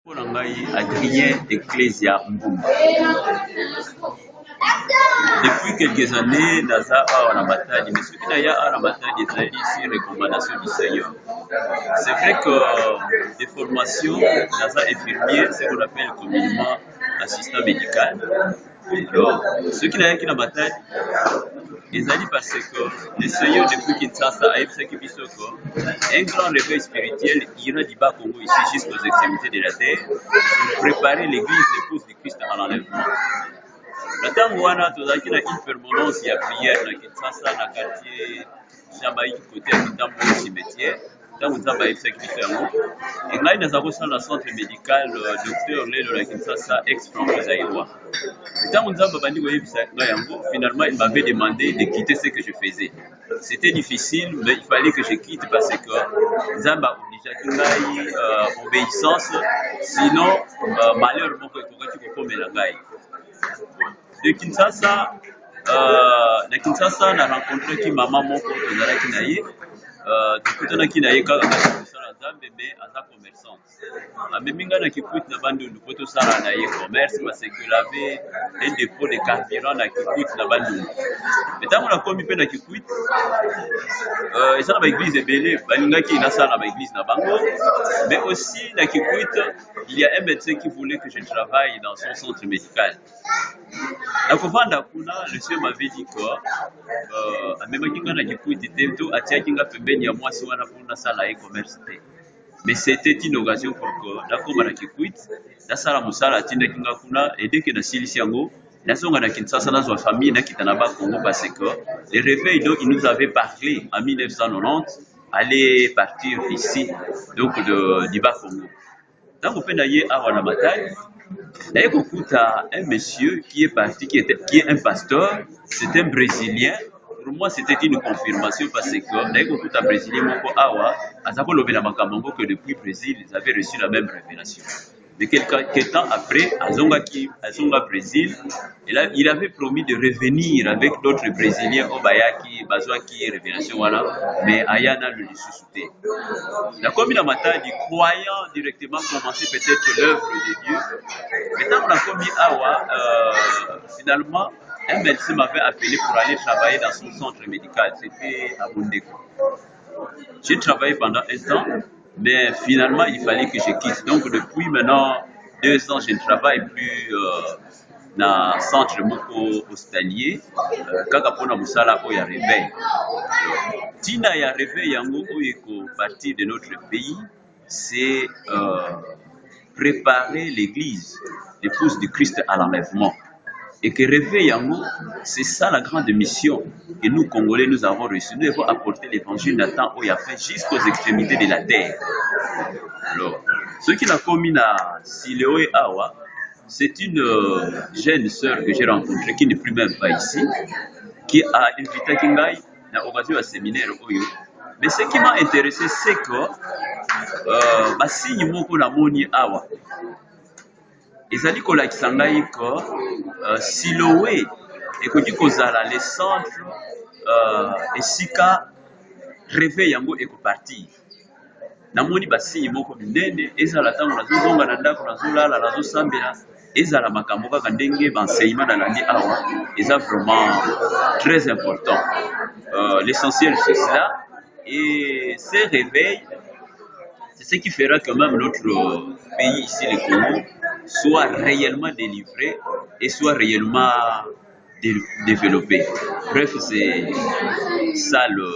Mpona ngai Adrien Ecclesia Mbumba. Depuis quelques années, naza awa na Matadi, mais soki naya awa na Matadi ezali sur recommandation du Seigneur. C'est vrai que des formations, naza infirmier, ce qu'on appelle communément assistant médical. Alors, ceux qui n'ayaki na Matadi, ezali parce que le Seigneur depuis Kinshasa a ayebisaki biso que un grand réveil spirituel ira du bas Congo ici jusqu'aux extrémités de la terre pour préparer l'église l'épouse du Christ à l'enlèvement. Na ntango wana tozalaki na une permanence ya prière na Kinshasa na quartier Jamaïque côté ya Kitambo cimetière. Ntango Nzambe ayebisaki biso yango ngai naza kosala na centre médical docteur lelo na Kinshasa ex-Franco Zaïrois. Ntango Nzambe abandi koyebisa ngai yango, finalement il m'avait demandé de quitter ce que je faisais. C'était difficile, mais il fallait que je quitte parce que Nzambe obligeaki ngai obéissance, sinon malheur moko ekokaki kokomela ngai. De Kinshasa, na Kinshasa na rencontré ki mama moko tozalaki na ye, tokutanaki na ye kaka kasi kosala Nzambe, mais aza commerçante. Amemi ngai na Kikwit na Bandundu po tosala na ye commerce parce qu'il avait un dépôt de carburant na Kikwit na Bandundu. Mais ntango nakomi mpe na Kikwit, eza na baeglise ebele balingaki nasala na baeglise na bango, mais aussi na Kikwit, il y a un médecin qui voulait que je travaille dans son centre médical. Na kovanda kuna, le Seigneur m'avait dit que amemaki nga na Kikwit te to atiaki nga pembeni ya mwasi wana po nasala ye commerce te. Mais c'était une occasion pour que nakoma na Kikwit nasala mosala atindaki nga kuna, et dès que nasilisi yango nazonga na Kinshasa nazwa famille nakita na Congo parce que le réveil dont il nous avait parlé en 1990 allait partir ici, donc du Bas-Congo. Ntango mpe na ye awa na Matadi, naye kokuta un monsieur qui est parti, qui est un pasteur, c'est un Brésilien. Pour moi, c'était une confirmation parce que naye kokuta un Brésilien moko awa aza kolobela makambo ngo que depuis Brésil, ils avaient reçu la même révélation. Mais quelques temps après, Azonga Brésil, et là, il avait promis de revenir avec d'autres Brésiliens au Bayaki, Bazouaki, Révélation, voilà, mais Ayana le suscité. La commune à Matadi, croyant directement commencer peut-être l'œuvre de Dieu, mais tant la commune Awa, finalement, un médecin m'avait appelé pour aller travailler dans son centre médical, c'était à Bondeko. J'ai travaillé pendant un temps, mais finalement, il fallait que je quitte. Donc, depuis maintenant 2 ans, je ne travaille plus dans le centre moko hospitalier. Kaka pona musala oya réveil. Tina ya réveil yango oyeko partie de notre pays, c'est préparer l'église, l'épouse du Christ à l'enlèvement. Et que réveil yango, c'est ça la grande mission que nous Congolais nous avons reçue. Nous devons apporter l'évangile Nathan où il a fait jusqu'aux extrémités de la terre. Alors, ce qui l'a commis à Siléoé Awa, c'est une jeune sœur que j'ai rencontrée qui n'est plus même pas ici, qui a invité Kingai à l'occasion d'un séminaire Oyo. Mais ce qui m'a intéressé, c'est que Bassi Moko Namoni Awa. Ezali kolakisa ngai que Siloé ekoki kozala le centre esika réveil yango ekopartir. Namoni basi moko minene ezala ntango nazozonga na ndako nazolala nazosambela ezala makambo kaka ndenge banseignement nalandi awa eza vraiment très important. L'essentiel c'est cela, et ces réveils, c'est ce qui fera que même notre pays ici, le Congo, soit réellement délivré et soit réellement développé. Bref, c'est ça le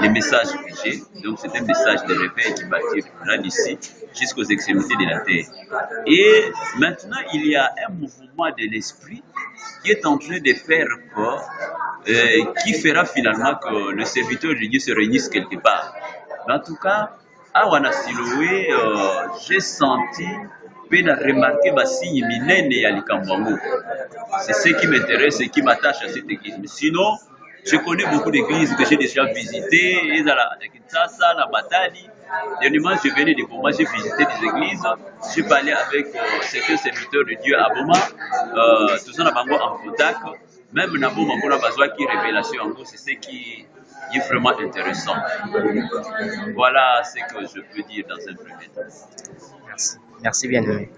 message que j'ai. Donc c'est un message de réveil qui partira d'ici jusqu'aux extrémités de la terre. Et maintenant, il y a un mouvement de l'esprit qui est en train de faire corps, qui fera finalement que le serviteur de Dieu se réunisse quelque part. Mais en tout cas, à Wanasiloé, j'ai senti peine à remarquer ma signe minene ya likambango. C'est ce qui m'intéresse et qui m'attache à cette église. Mais sinon, je connais beaucoup d'églises que j'ai déjà visitées, et à la Kinshasa, la Matadi. Dernièrement, je venais de Boma, j'ai visité des églises, j'ai parlé avec certains serviteurs de Dieu à Boma, tout ça en contact. Même Nabo Mambola Bazwa qui révélation en gros, c'est ce qui est vraiment intéressant. Voilà ce que je peux dire dans un premier temps. Merci. Merci bien aimé.